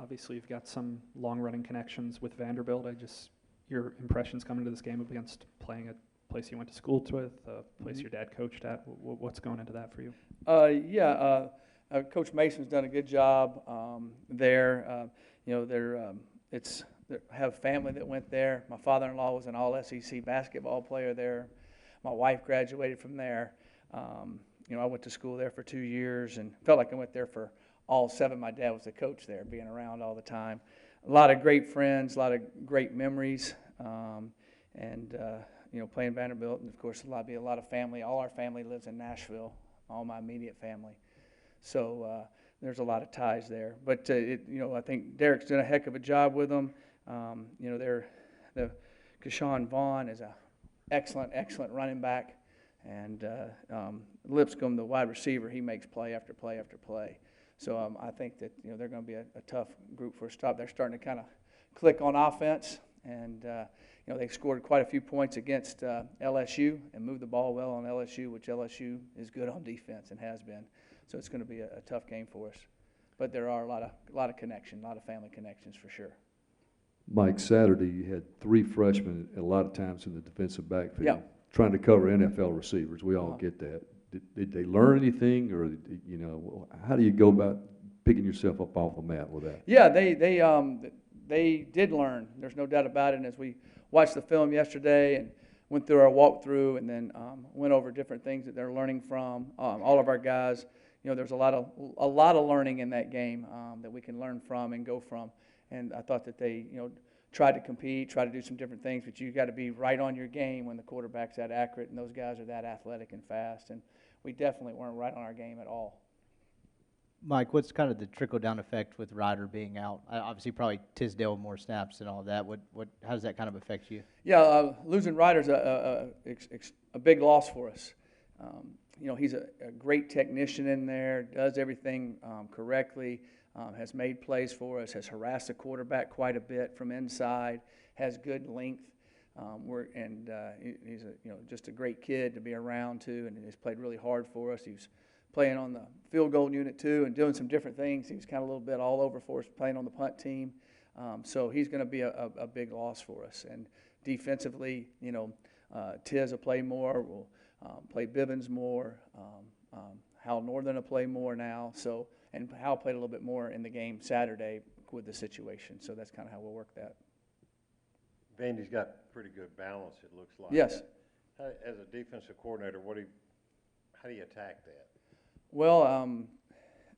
Obviously, you've got some long-running connections with Vanderbilt. Your impressions coming to this game against playing a place you went to school with, a place your dad coached at. What's going into that for you? Coach Mason's done a good job there. They have family that went there. My father-in-law was an all-SEC basketball player there. My wife graduated from there. I went to school there for 2 years and felt like I went there for all 7. My dad was the coach there, being around all the time. A lot of great friends, a lot of great memories, playing Vanderbilt, and of course be a lot of family. All our family lives in Nashville, all my immediate family. So there's a lot of ties there. But I think Derek's done a heck of a job with them. Keshawn Vaughn is an excellent running back, and Lipscomb, the wide receiver, he makes play after play after play. So I think that they're going to be a tough group for a stop. They're starting to kind of click on offense, and they scored quite a few points against LSU and moved the ball well on LSU, which LSU is good on defense and has been. So it's going to be a tough game for us. But there are a lot of connections, a lot of family connections for sure. Mike, Saturday you had 3 freshmen a lot of times in the defensive backfield trying to cover NFL receivers. We all get that. Did they learn anything, or how do you go about picking yourself up off the mat with that? Yeah, they did learn. There's no doubt about it. And as we watched the film yesterday and went through our walkthrough and then went over different things that they're learning from, all of our guys, there's a lot of learning in that game that we can learn from and go from. And I thought that they tried to compete, try to do some different things, but you got to be right on your game when the quarterback's that accurate and those guys are that athletic and fast. And we definitely weren't right on our game at all. Mike, what's kind of the trickle-down effect with Ryder being out? Obviously, probably Tisdale more snaps and all that. How does that kind of affect you? Yeah, losing Ryder's a big loss for us. He's a great technician in there, does everything correctly, has made plays for us, has harassed the quarterback quite a bit from inside, has good length. He's just a great kid to be around too, and he's played really hard for us. He was playing on the field goal unit too and doing some different things. He was kind of a little bit all over for us, playing on the punt team. So he's going to be a big loss for us. And defensively, Tiz will play more. We'll play Bivens more. Hal Northern will play more now. And Hal played a little bit more in the game Saturday with the situation. So that's kind of how we'll work that. Vandy's got pretty good balance, it looks like. Yes. As a defensive coordinator, how do you attack that? Well,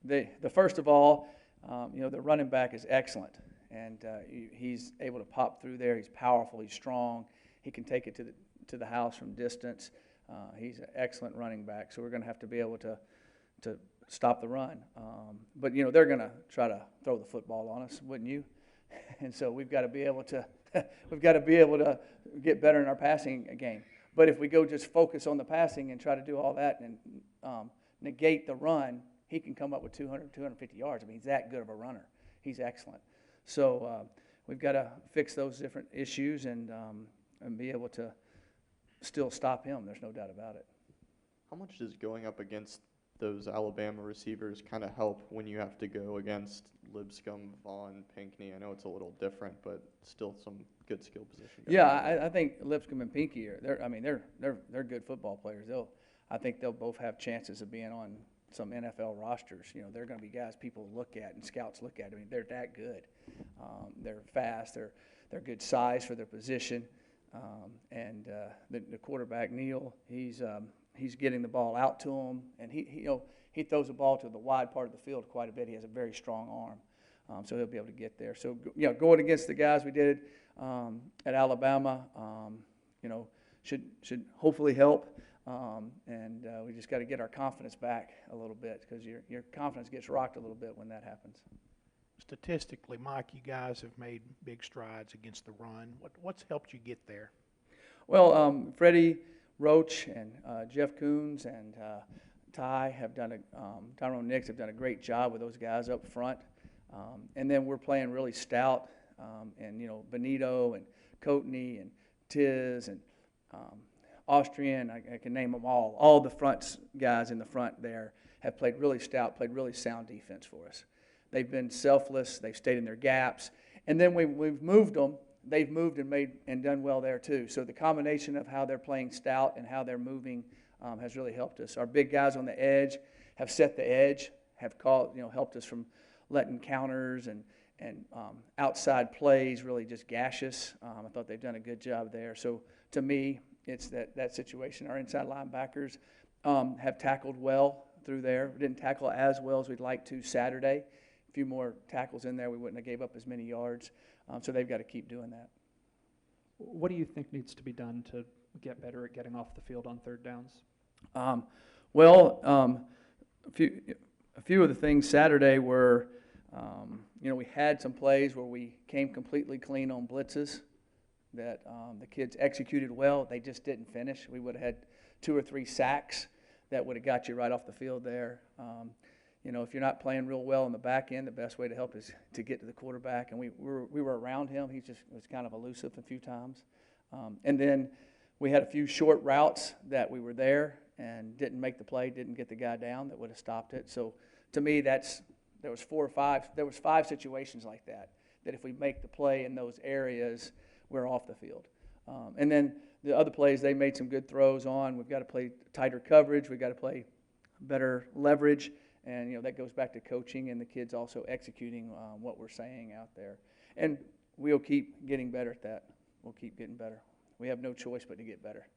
the first of all, the running back is excellent, and he's able to pop through there. He's powerful. He's strong. He can take it to the house from distance. He's an excellent running back. So we're going to have to be able to stop the run. But they're going to try to throw the football on us, wouldn't you? And so we've got to be able to get better in our passing game. But if we go just focus on the passing and try to do all that and negate the run, he can come up with 200, 250 yards. I mean, he's that good of a runner. He's excellent. So we've got to fix those different issues and be able to still stop him. There's no doubt about it. How much does going up against those Alabama receivers kind of help when you have to go against Lipscomb, Vaughn, Pinckney? I know it's a little different, but still some good skill position guys. Yeah, I think Lipscomb and Pinckney they're good football players. I think they'll both have chances of being on some NFL rosters. They're going to be guys people look at and scouts look at. I mean, they're that good. They're fast. They're good size for their position. The quarterback Neal, he's getting the ball out to him, and he throws the ball to the wide part of the field quite a bit. He has a very strong arm, so he'll be able to get there. So going against the guys we did at Alabama, should hopefully help. We just got to get our confidence back a little bit because your confidence gets rocked a little bit when that happens. Statistically, Mike, you guys have made big strides against the run. What's helped you get there? Well, Freddie Roach and Jeff Coons and Tyrone Nix have done a great job with those guys up front. And then we're playing really stout, and Benito and Coatney and Tiz and Austrian, I can name them all. All the front guys in the front there have played really stout, played really sound defense for us. They've been selfless. They've stayed in their gaps. And then we've moved them. They've moved and made and done well there too. So the combination of how they're playing stout and how they're moving has really helped us. Our big guys on the edge have set the edge, have helped us from letting counters and outside plays really just gash us. I thought they've done a good job there. So to me, it's that situation. Our inside linebackers have tackled well through there. We didn't tackle as well as we'd like to Saturday. A few more tackles in there, we wouldn't have gave up as many yards. So they've got to keep doing that. What do you think needs to be done to get better at getting off the field on third downs? A few of the things Saturday were, we had some plays where we came completely clean on blitzes that the kids executed well. They just didn't finish. We would have had 2 or 3 sacks that would have got you right off the field there. If you're not playing real well in the back end, the best way to help is to get to the quarterback. And we were around him. He just was kind of elusive a few times. And then we had a few short routes that we were there and didn't make the play, didn't get the guy down that would have stopped it. So to me, there was 5 situations like that if we make the play in those areas, we're off the field. And then the other plays, they made some good throws on. We've got to play tighter coverage. We've got to play better leverage. And, that goes back to coaching and the kids also executing what we're saying out there. And we'll keep getting better at that. We'll keep getting better. We have no choice but to get better.